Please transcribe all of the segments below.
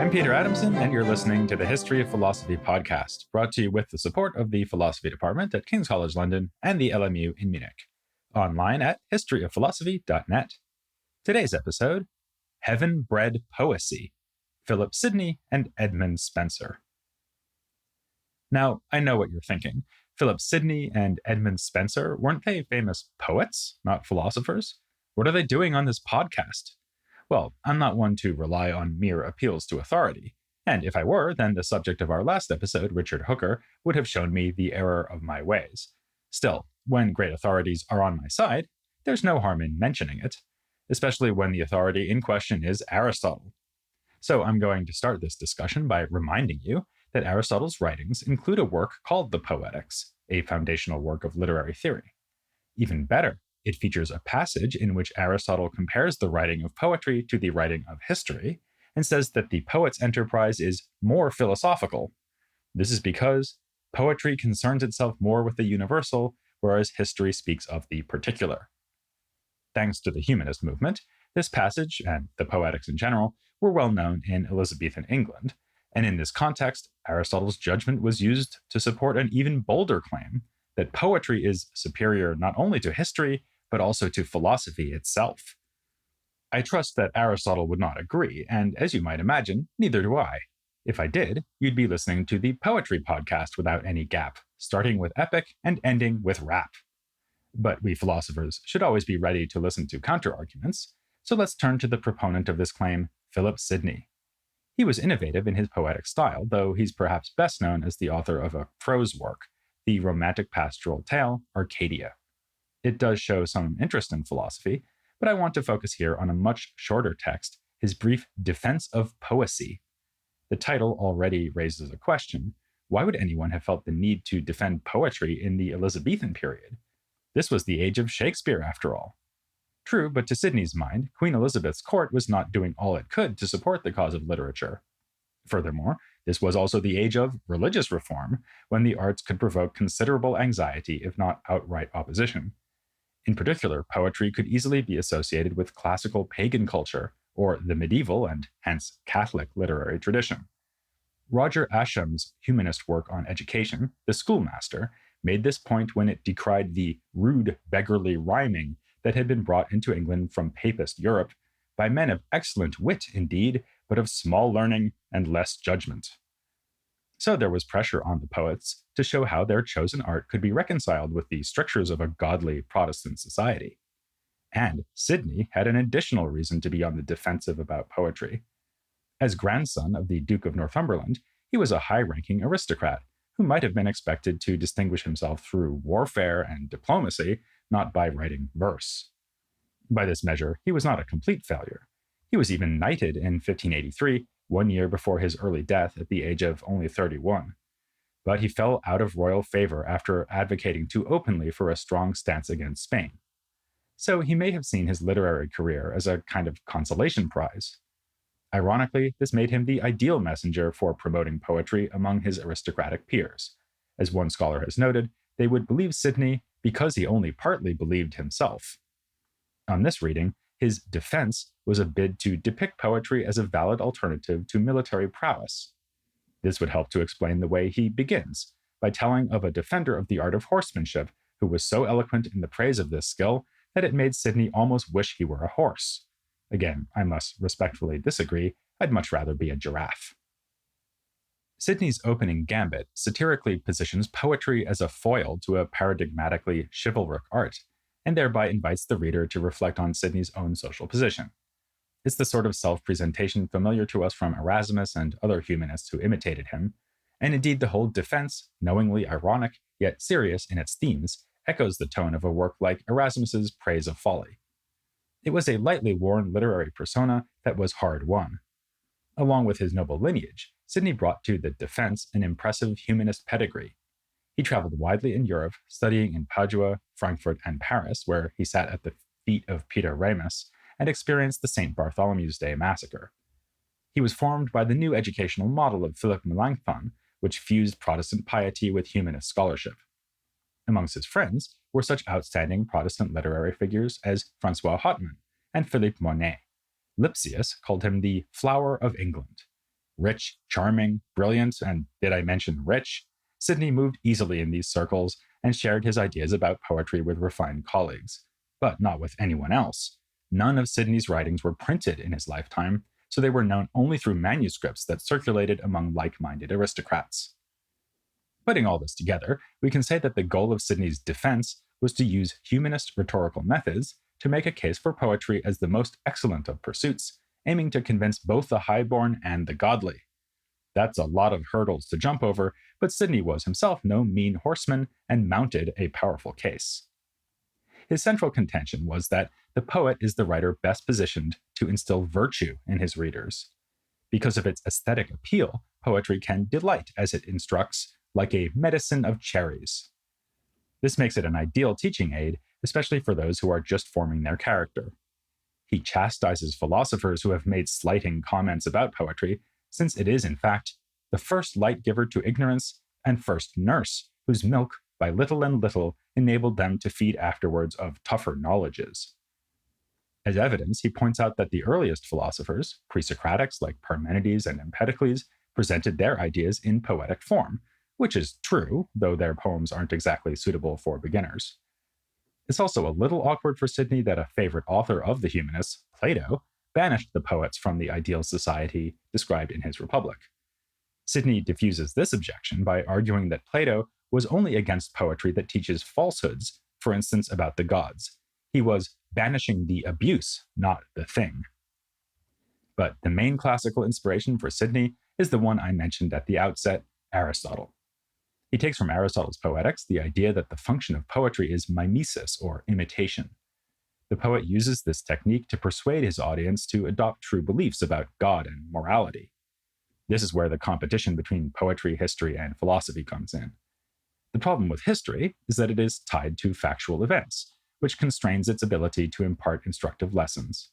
I'm Peter Adamson, and you're listening to the History of Philosophy podcast, brought to you with the support of the Philosophy Department at King's College London and the LMU in Munich. Online at historyofphilosophy.net. Today's episode, Heaven-Bred Poesy, Philip Sidney and Edmund Spenser. Now, I know what you're thinking. Philip Sidney and Edmund Spenser, weren't they famous poets, not philosophers? What are they doing on this podcast? Well, I'm not one to rely on mere appeals to authority, and if I were, then the subject of our last episode, Richard Hooker, would have shown me the error of my ways. Still, when great authorities are on my side, there's no harm in mentioning it, especially when the authority in question is Aristotle. So I'm going to start this discussion by reminding you that Aristotle's writings include a work called the Poetics, a foundational work of literary theory. Even better, it features a passage in which Aristotle compares the writing of poetry to the writing of history and says that the poet's enterprise is more philosophical. This is because poetry concerns itself more with the universal, whereas history speaks of the particular. Thanks to the humanist movement, this passage, and the Poetics in general, were well known in Elizabethan England, and in this context, Aristotle's judgment was used to support an even bolder claim that poetry is superior not only to history, but also to philosophy itself. I trust that Aristotle would not agree, and as you might imagine, neither do I. If I did, you'd be listening to the Poetry podcast without any gap, starting with epic and ending with rap. But we philosophers should always be ready to listen to counter-arguments, so let's turn to the proponent of this claim, Philip Sidney. He was innovative in his poetic style, though he's perhaps best known as the author of a prose work, the romantic pastoral tale, Arcadia. It does show some interest in philosophy, but I want to focus here on a much shorter text, his brief Defense of Poesy. The title already raises a question. Why would anyone have felt the need to defend poetry in the Elizabethan period? This was the age of Shakespeare, after all. True, but to Sidney's mind, Queen Elizabeth's court was not doing all it could to support the cause of literature. Furthermore, this was also the age of religious reform, when the arts could provoke considerable anxiety, if not outright opposition. In particular, poetry could easily be associated with classical pagan culture, or the medieval and hence Catholic literary tradition. Roger Ascham's humanist work on education, The Schoolmaster, made this point when it decried the rude, beggarly rhyming that had been brought into England from Papist Europe by men of excellent wit indeed, but of small learning and less judgment. So there was pressure on the poets to show how their chosen art could be reconciled with the strictures of a godly Protestant society. And Sidney had an additional reason to be on the defensive about poetry. As grandson of the Duke of Northumberland, he was a high-ranking aristocrat who might have been expected to distinguish himself through warfare and diplomacy, not by writing verse. By this measure, he was not a complete failure. He was even knighted in 1583, 1 year before his early death at the age of only 31. But he fell out of royal favor after advocating too openly for a strong stance against Spain. So he may have seen his literary career as a kind of consolation prize. Ironically, this made him the ideal messenger for promoting poetry among his aristocratic peers. As one scholar has noted, they would believe Sidney because he only partly believed himself. On this reading, his defense was a bid to depict poetry as a valid alternative to military prowess. This would help to explain the way he begins, by telling of a defender of the art of horsemanship who was so eloquent in the praise of this skill that it made Sidney almost wish he were a horse. Again, I must respectfully disagree. I'd much rather be a giraffe. Sidney's opening gambit satirically positions poetry as a foil to a paradigmatically chivalric art, and thereby invites the reader to reflect on Sidney's own social position. It's the sort of self-presentation familiar to us from Erasmus and other humanists who imitated him, and indeed the whole defense, knowingly ironic yet serious in its themes, echoes the tone of a work like Erasmus's Praise of Folly. It was a lightly worn literary persona that was hard-won. Along with his noble lineage, Sidney brought to the defense an impressive humanist pedigree. He traveled widely in Europe, studying in Padua, Frankfurt, and Paris, where he sat at the feet of Peter Ramus and experienced the St. Bartholomew's Day massacre. He was formed by the new educational model of Philip Melanchthon, which fused Protestant piety with humanist scholarship. Amongst his friends were such outstanding Protestant literary figures as Francois Hotman and Philippe Monet. Lipsius called him the flower of England. Rich, charming, brilliant, and did I mention rich? Sidney moved easily in these circles and shared his ideas about poetry with refined colleagues, but not with anyone else. None of Sidney's writings were printed in his lifetime, so they were known only through manuscripts that circulated among like-minded aristocrats. Putting all this together, we can say that the goal of Sidney's defense was to use humanist rhetorical methods to make a case for poetry as the most excellent of pursuits, aiming to convince both the highborn and the godly. That's a lot of hurdles to jump over, but Sidney was himself no mean horseman and mounted a powerful case. His central contention was that the poet is the writer best positioned to instill virtue in his readers. Because of its aesthetic appeal, poetry can delight as it instructs, like a medicine of cherries. This makes it an ideal teaching aid, especially for those who are just forming their character. He chastises philosophers who have made slighting comments about poetry, since it is, in fact, the first light giver to ignorance and first nurse, whose milk, by little and little, enabled them to feed afterwards of tougher knowledges. As evidence, he points out that the earliest philosophers, pre-Socratics like Parmenides and Empedocles, presented their ideas in poetic form, which is true, though their poems aren't exactly suitable for beginners. It's also a little awkward for Sidney that a favorite author of the humanists, Plato, banished the poets from the ideal society described in his Republic. Sidney diffuses this objection by arguing that Plato was only against poetry that teaches falsehoods, for instance about the gods. He was banishing the abuse, not the thing. But the main classical inspiration for Sidney is the one I mentioned at the outset, Aristotle. He takes from Aristotle's Poetics the idea that the function of poetry is mimesis, or imitation. The poet uses this technique to persuade his audience to adopt true beliefs about God and morality. This is where the competition between poetry, history, and philosophy comes in. The problem with history is that it is tied to factual events, which constrains its ability to impart instructive lessons.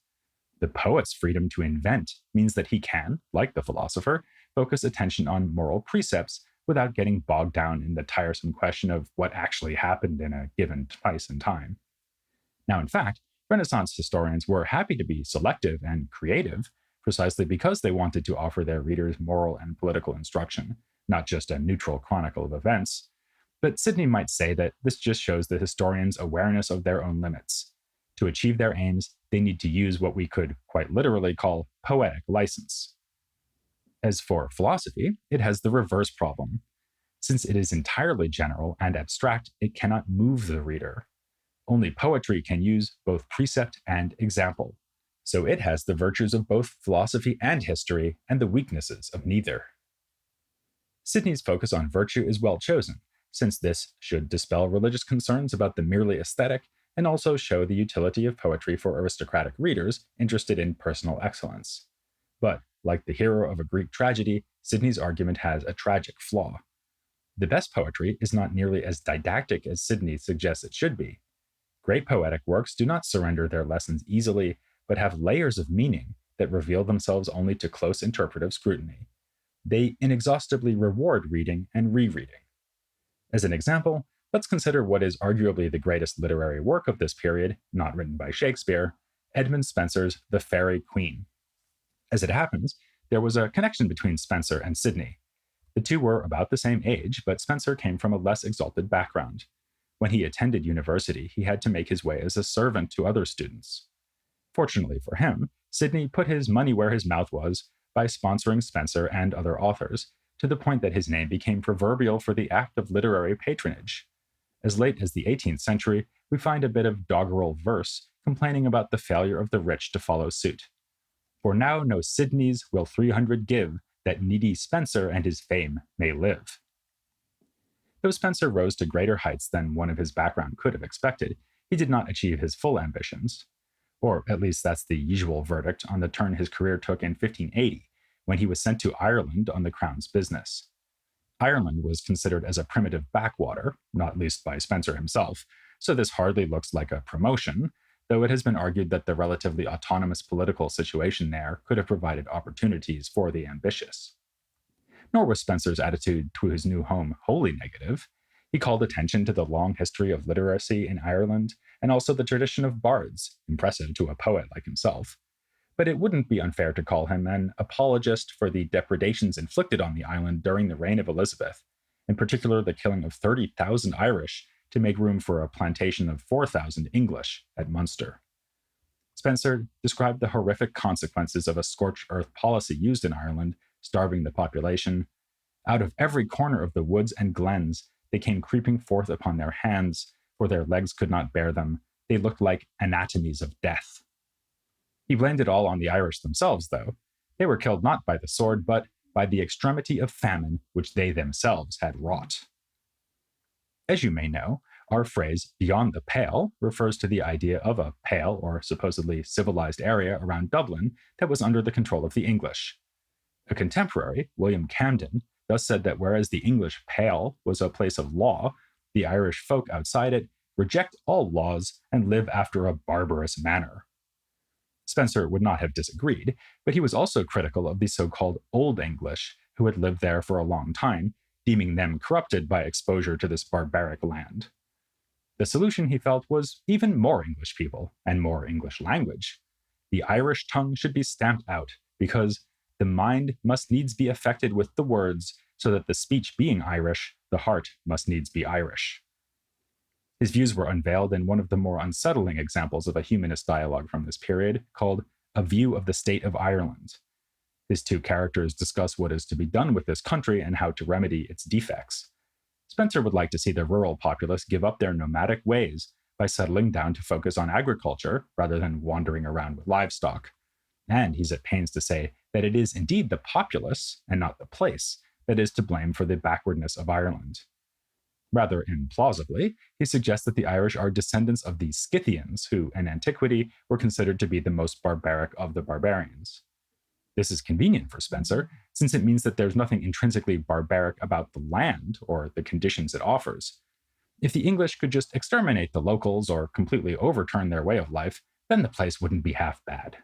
The poet's freedom to invent means that he can, like the philosopher, focus attention on moral precepts without getting bogged down in the tiresome question of what actually happened in a given place and time. Now, in fact, Renaissance historians were happy to be selective and creative precisely because they wanted to offer their readers moral and political instruction, not just a neutral chronicle of events. But Sidney might say that this just shows the historians' awareness of their own limits. To achieve their aims, they need to use what we could quite literally call poetic license. As for philosophy, it has the reverse problem. Since it is entirely general and abstract, it cannot move the reader. Only poetry can use both precept and example, so it has the virtues of both philosophy and history and the weaknesses of neither. Sidney's focus on virtue is well chosen, since this should dispel religious concerns about the merely aesthetic and also show the utility of poetry for aristocratic readers interested in personal excellence. But, like the hero of a Greek tragedy, Sidney's argument has a tragic flaw. The best poetry is not nearly as didactic as Sidney suggests it should be. Great poetic works do not surrender their lessons easily, but have layers of meaning that reveal themselves only to close interpretive scrutiny. They inexhaustibly reward reading and rereading. As an example, let's consider what is arguably the greatest literary work of this period, not written by Shakespeare, Edmund Spenser's The Fairie Queene. As it happens, there was a connection between Spenser and Sidney. The two were about the same age, but Spenser came from a less exalted background. When he attended university, he had to make his way as a servant to other students. Fortunately for him, Sidney put his money where his mouth was by sponsoring Spenser and other authors, to the point that his name became proverbial for the act of literary patronage. As late as the 18th century, we find a bit of doggerel verse complaining about the failure of the rich to follow suit. For now no Sidneys will 300 give, that needy Spenser and his fame may live. Though Spenser rose to greater heights than one of his background could have expected, he did not achieve his full ambitions. Or at least that's the usual verdict on the turn his career took in 1580, when he was sent to Ireland on the crown's business. Ireland was considered as a primitive backwater, not least by Spenser himself, so this hardly looks like a promotion, though it has been argued that the relatively autonomous political situation there could have provided opportunities for the ambitious. Nor was Spenser's attitude to his new home wholly negative. He called attention to the long history of literacy in Ireland and also the tradition of bards, impressive to a poet like himself. But it wouldn't be unfair to call him an apologist for the depredations inflicted on the island during the reign of Elizabeth, in particular the killing of 30,000 Irish to make room for a plantation of 4,000 English at Munster. Spenser described the horrific consequences of a scorched earth policy used in Ireland, starving the population. Out of every corner of the woods and glens, they came creeping forth upon their hands, for their legs could not bear them. They looked like anatomies of death. He blamed it all on the Irish themselves, though. They were killed not by the sword, but by the extremity of famine which they themselves had wrought. As you may know, our phrase beyond the pale refers to the idea of a pale or supposedly civilized area around Dublin that was under the control of the English. A contemporary, William Camden, thus said that whereas the English pale was a place of law, the Irish folk outside it reject all laws and live after a barbarous manner. Spenser would not have disagreed, but he was also critical of the so-called Old English, who had lived there for a long time, deeming them corrupted by exposure to this barbaric land. The solution, he felt, was even more English people and more English language. The Irish tongue should be stamped out, because the mind must needs be affected with the words, so that the speech being Irish, the heart must needs be Irish. His views were unveiled in one of the more unsettling examples of a humanist dialogue from this period, called A View of the State of Ireland. His two characters discuss what is to be done with this country and how to remedy its defects. Spenser would like to see the rural populace give up their nomadic ways by settling down to focus on agriculture rather than wandering around with livestock. And he's at pains to say that it is indeed the populace, and not the place, that is to blame for the backwardness of Ireland. Rather implausibly, he suggests that the Irish are descendants of the Scythians, who, in antiquity, were considered to be the most barbaric of the barbarians. This is convenient for Spenser, since it means that there's nothing intrinsically barbaric about the land or the conditions it offers. If the English could just exterminate the locals or completely overturn their way of life, then the place wouldn't be half bad.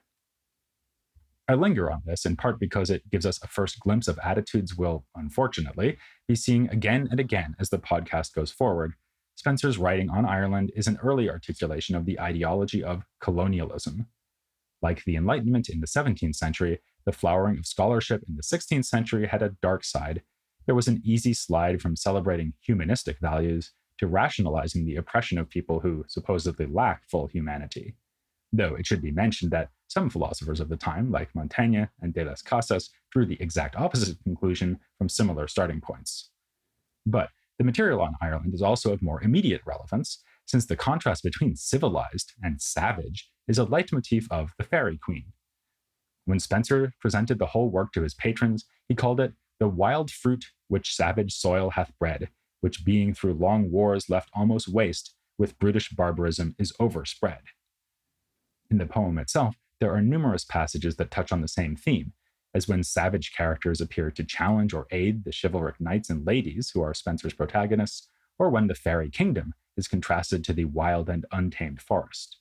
I linger on this in part because it gives us a first glimpse of attitudes we'll, unfortunately, be seeing again and again as the podcast goes forward. Spenser's writing on Ireland is an early articulation of the ideology of colonialism. Like the Enlightenment in the 17th century, the flowering of scholarship in the 16th century had a dark side. There was an easy slide from celebrating humanistic values to rationalizing the oppression of people who supposedly lack full humanity. Though it should be mentioned that some philosophers of the time, like Montaigne and de las Casas, drew the exact opposite conclusion from similar starting points. But the material on Ireland is also of more immediate relevance, since the contrast between civilized and savage is a leitmotif of the Fairie Queene. When Spenser presented the whole work to his patrons, he called it the wild fruit which savage soil hath bred, which being through long wars left almost waste, with brutish barbarism is overspread. In the poem itself, there are numerous passages that touch on the same theme, as when savage characters appear to challenge or aid the chivalric knights and ladies who are Spenser's protagonists, or when the fairy kingdom is contrasted to the wild and untamed forest.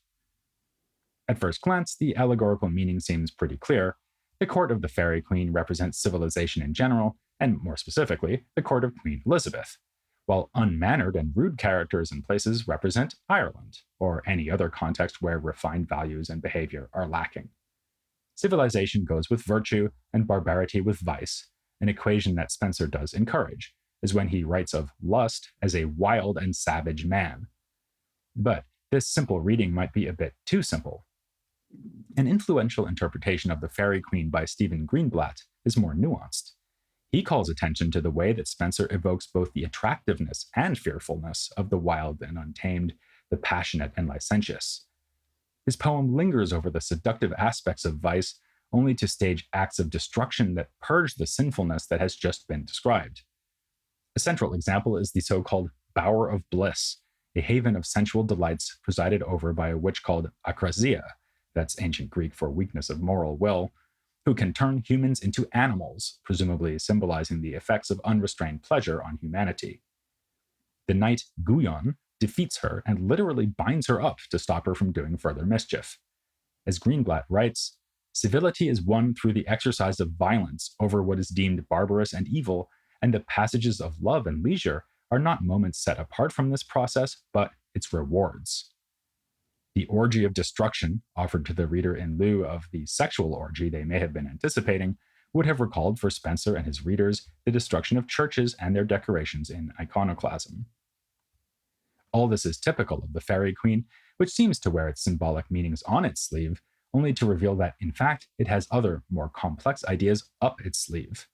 At first glance, the allegorical meaning seems pretty clear. The court of the Fairy Queen represents civilization in general, and more specifically, the court of Queen Elizabeth, while unmannered and rude characters and places represent Ireland, or any other context where refined values and behavior are lacking. Civilization goes with virtue and barbarity with vice, an equation that Spenser does encourage, as when he writes of lust as a wild and savage man. But this simple reading might be a bit too simple. An influential interpretation of the Fairy Queen by Stephen Greenblatt is more nuanced. He calls attention to the way that Spenser evokes both the attractiveness and fearfulness of the wild and untamed, the passionate and licentious. His poem lingers over the seductive aspects of vice, only to stage acts of destruction that purge the sinfulness that has just been described. A central example is the so-called Bower of Bliss, a haven of sensual delights presided over by a witch called Akrasia, that's ancient Greek for weakness of moral will, who can turn humans into animals, presumably symbolizing the effects of unrestrained pleasure on humanity. The knight Guyon defeats her and literally binds her up to stop her from doing further mischief. As Greenblatt writes, civility is won through the exercise of violence over what is deemed barbarous and evil, and the passages of love and leisure are not moments set apart from this process, but its rewards. The orgy of destruction, offered to the reader in lieu of the sexual orgy they may have been anticipating, would have recalled for Spenser and his readers the destruction of churches and their decorations in iconoclasm. All this is typical of the Fairie Queene, which seems to wear its symbolic meanings on its sleeve, only to reveal that, in fact, it has other, more complex ideas up its sleeve.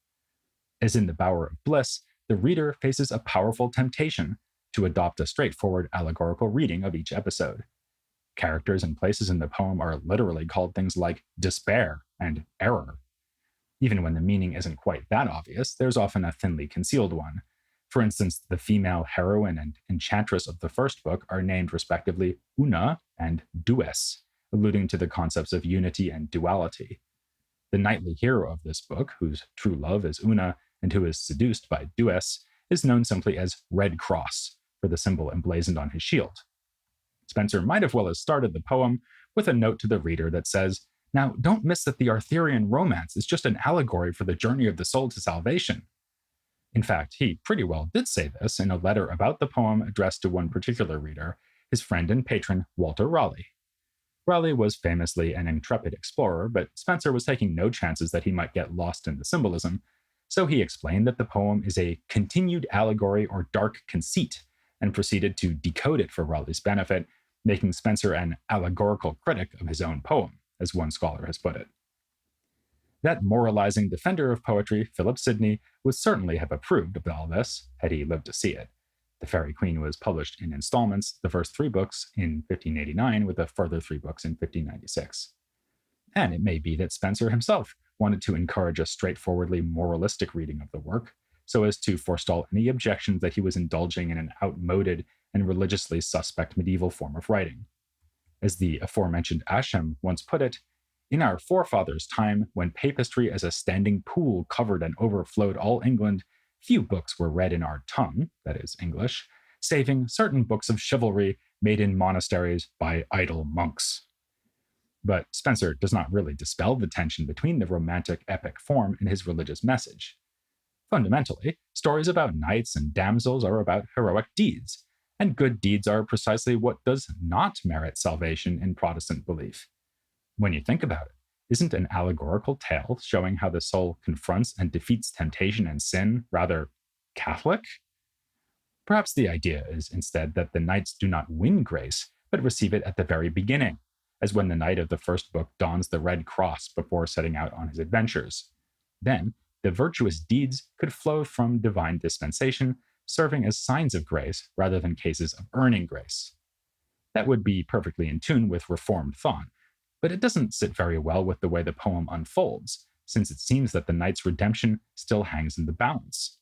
As in the Bower of Bliss, the reader faces a powerful temptation to adopt a straightforward allegorical reading of each episode. Characters and places in the poem are literally called things like despair and error. Even when the meaning isn't quite that obvious, there's often a thinly concealed one. For instance, the female heroine and enchantress of the first book are named respectively Una and Dues, alluding to the concepts of unity and duality. The knightly hero of this book, whose true love is Una and who is seduced by Dues, is known simply as Red Cross, for the symbol emblazoned on his shield. Spenser might have well have started the poem with a note to the reader that says, "Now, don't miss that the Arthurian romance is just an allegory for the journey of the soul to salvation." In fact, he pretty well did say this in a letter about the poem addressed to one particular reader, his friend and patron, Walter Raleigh. Raleigh was famously an intrepid explorer, but Spenser was taking no chances that he might get lost in the symbolism, so he explained that the poem is a continued allegory or dark conceit, and proceeded to decode it for Raleigh's benefit, making Spenser an allegorical critic of his own poem, as one scholar has put it. That moralizing defender of poetry, Philip Sidney, would certainly have approved of all this had he lived to see it. The Fairie Queene was published in installments, the first 3 books in 1589, with a further 3 books in 1596. And it may be that Spenser himself wanted to encourage a straightforwardly moralistic reading of the work, so as to forestall any objections that he was indulging in an outmoded and religiously suspect medieval form of writing. As the aforementioned Ascham once put it, "In our forefathers' time, when papistry as a standing pool covered and overflowed all England, few books were read in our tongue, that is, English, saving certain books of chivalry made in monasteries by idle monks." But Spenser does not really dispel the tension between the romantic epic form and his religious message. Fundamentally, stories about knights and damsels are about heroic deeds, and good deeds are precisely what does not merit salvation in Protestant belief. When you think about it, isn't an allegorical tale showing how the soul confronts and defeats temptation and sin rather Catholic? Perhaps the idea is instead that the knights do not win grace, but receive it at the very beginning, as when the knight of the first book dons the red cross before setting out on his adventures. Then, the virtuous deeds could flow from divine dispensation, serving as signs of grace rather than cases of earning grace. That would be perfectly in tune with Reformed thought, but it doesn't sit very well with the way the poem unfolds, since it seems that the knight's redemption still hangs in the balance.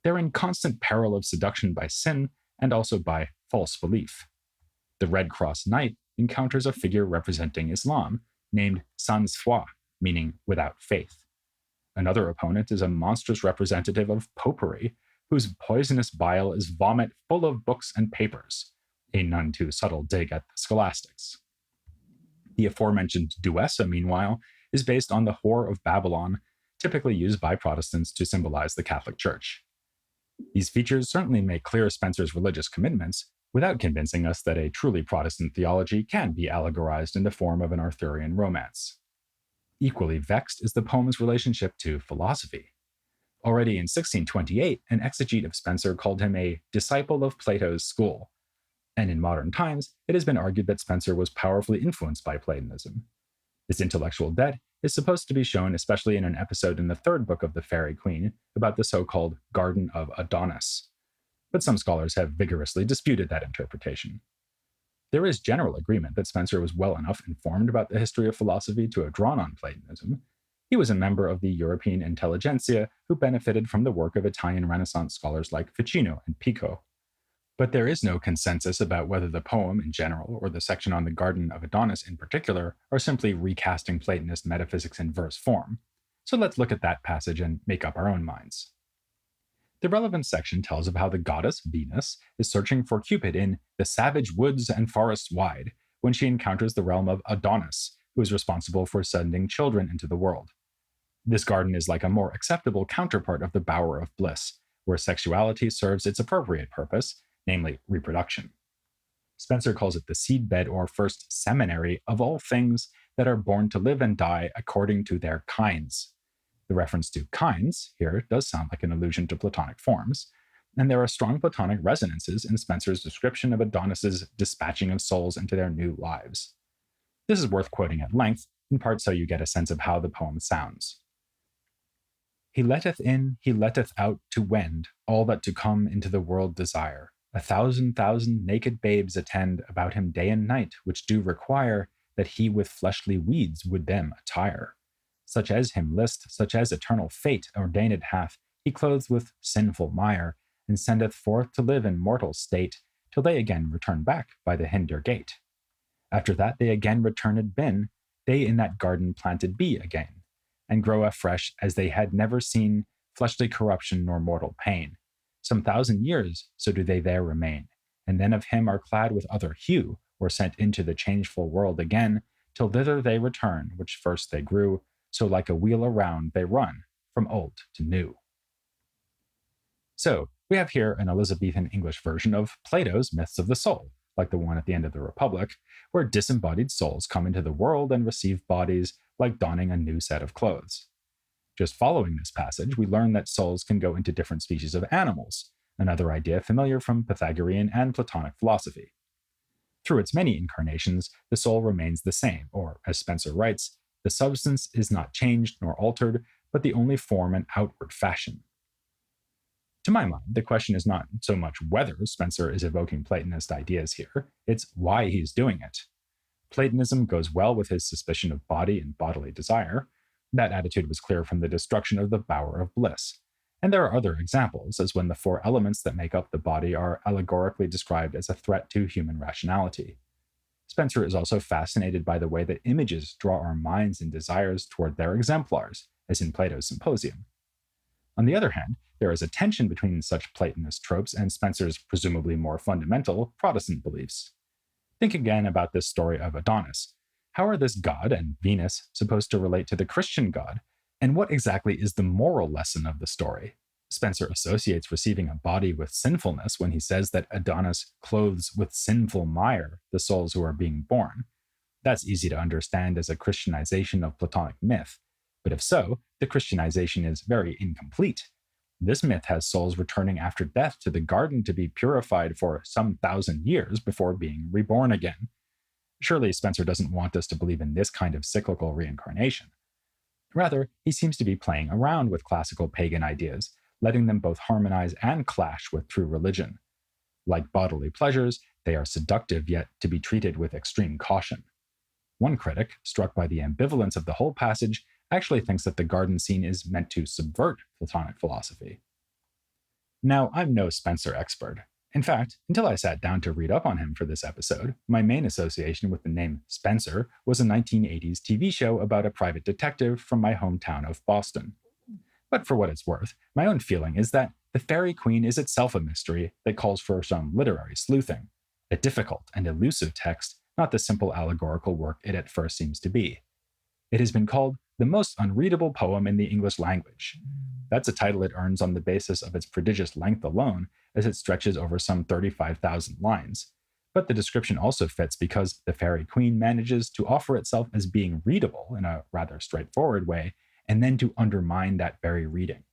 They're in constant peril of seduction by sin and also by false belief. The Red Cross Knight encounters a figure representing Islam, named sans foi, meaning without faith. Another opponent is a monstrous representative of popery, whose poisonous bile is vomit full of books and papers, a none too subtle dig at the scholastics. The aforementioned Duessa, meanwhile, is based on the whore of Babylon, typically used by Protestants to symbolize the Catholic Church. These features certainly make clear Spenser's religious commitments, without convincing us that a truly Protestant theology can be allegorized in the form of an Arthurian romance. Equally vexed is the poem's relationship to philosophy. Already in 1628, an exegete of Spenser called him a disciple of Plato's school, and in modern times, it has been argued that Spenser was powerfully influenced by Platonism. This intellectual debt is supposed to be shown especially in an episode in the 3rd book of the Fairie Queene about the so-called Garden of Adonis, but some scholars have vigorously disputed that interpretation. There is general agreement that Spenser was well enough informed about the history of philosophy to have drawn on Platonism. He was a member of the European intelligentsia who benefited from the work of Italian Renaissance scholars like Ficino and Pico. But there is no consensus about whether the poem in general, or the section on the Garden of Adonis in particular, are simply recasting Platonist metaphysics in verse form. So let's look at that passage and make up our own minds. The relevant section tells of how the goddess Venus is searching for Cupid in the savage woods and forests wide when she encounters the realm of Adonis, who is responsible for sending children into the world. This garden is like a more acceptable counterpart of the Bower of Bliss, where sexuality serves its appropriate purpose, namely reproduction. Spenser calls it the seedbed or first seminary of all things that are born to live and die according to their kinds. The reference to kinds here does sound like an allusion to Platonic forms, and there are strong Platonic resonances in Spenser's description of Adonis's dispatching of souls into their new lives. This is worth quoting at length, in part so you get a sense of how the poem sounds. He letteth in, he letteth out to wend all that to come into the world desire. 1,000 naked babes attend about him day and night, which do require that he with fleshly weeds would them attire. Such as him list, such as eternal fate ordained hath, he clothes with sinful mire, and sendeth forth to live in mortal state, till they again return back by the hinder gate. After that they again returned been, they in that garden planted be again, and grow afresh as they had never seen fleshly corruption nor mortal pain. Some 1,000 years so do they there remain, and then of him are clad with other hue, or sent into the changeful world again, till thither they return, which first they grew, so like a wheel around they run, from old to new. So, we have here an Elizabethan English version of Plato's Myths of the Soul, like the one at the end of the Republic, where disembodied souls come into the world and receive bodies like donning a new set of clothes. Just following this passage, we learn that souls can go into different species of animals, another idea familiar from Pythagorean and Platonic philosophy. Through its many incarnations, the soul remains the same, or, as Spenser writes, the substance is not changed nor altered, but the only form and outward fashion. To my mind, the question is not so much whether Spenser is evoking Platonist ideas here, it's why he's doing it. Platonism goes well with his suspicion of body and bodily desire. That attitude was clear from the destruction of the Bower of Bliss. And there are other examples, as when the 4 elements that make up the body are allegorically described as a threat to human rationality. Spenser is also fascinated by the way that images draw our minds and desires toward their exemplars, as in Plato's Symposium. On the other hand, there is a tension between such Platonist tropes and Spenser's presumably more fundamental Protestant beliefs. Think again about this story of Adonis. How are this god and Venus supposed to relate to the Christian god, and what exactly is the moral lesson of the story? Spenser associates receiving a body with sinfulness when he says that Adonis clothes with sinful mire the souls who are being born. That's easy to understand as a Christianization of Platonic myth, but if so, the Christianization is very incomplete. This myth has souls returning after death to the garden to be purified for some 1,000 years before being reborn again. Surely Spenser doesn't want us to believe in this kind of cyclical reincarnation. Rather, he seems to be playing around with classical pagan ideas, letting them both harmonize and clash with true religion. Like bodily pleasures, they are seductive yet to be treated with extreme caution. One critic, struck by the ambivalence of the whole passage, actually thinks that the garden scene is meant to subvert Platonic philosophy. Now, I'm no Spenser expert. In fact, until I sat down to read up on him for this episode, my main association with the name Spenser was a 1980s TV show about a private detective from my hometown of Boston. But for what it's worth, my own feeling is that the Fairie Queene is itself a mystery that calls for some literary sleuthing, a difficult and elusive text, not the simple allegorical work it at first seems to be. It has been called the most unreadable poem in the English language. That's a title it earns on the basis of its prodigious length alone, as it stretches over some 35,000 lines. But the description also fits because the Fairie Queene manages to offer itself as being readable in a rather straightforward way, and then to undermine that very reading.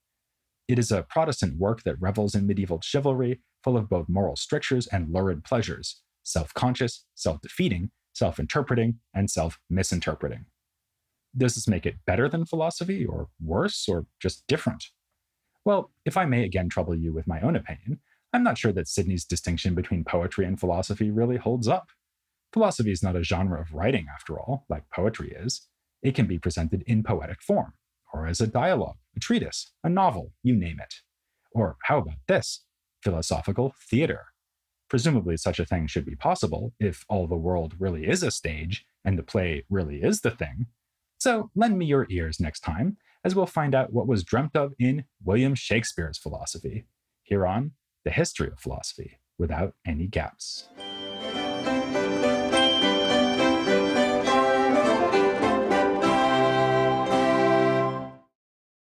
It is a Protestant work that revels in medieval chivalry, full of both moral strictures and lurid pleasures, self-conscious, self-defeating, self-interpreting, and self-misinterpreting. Does this make it better than philosophy, or worse, or just different? Well, if I may again trouble you with my own opinion, I'm not sure that Sidney's distinction between poetry and philosophy really holds up. Philosophy is not a genre of writing, after all, like poetry is. It can be presented in poetic form, or as a dialogue, a treatise, a novel, you name it. Or how about this? Philosophical theater. Presumably such a thing should be possible if all the world really is a stage and the play really is the thing. So lend me your ears next time, as we'll find out what was dreamt of in William Shakespeare's philosophy, here on The History of Philosophy, without any gaps.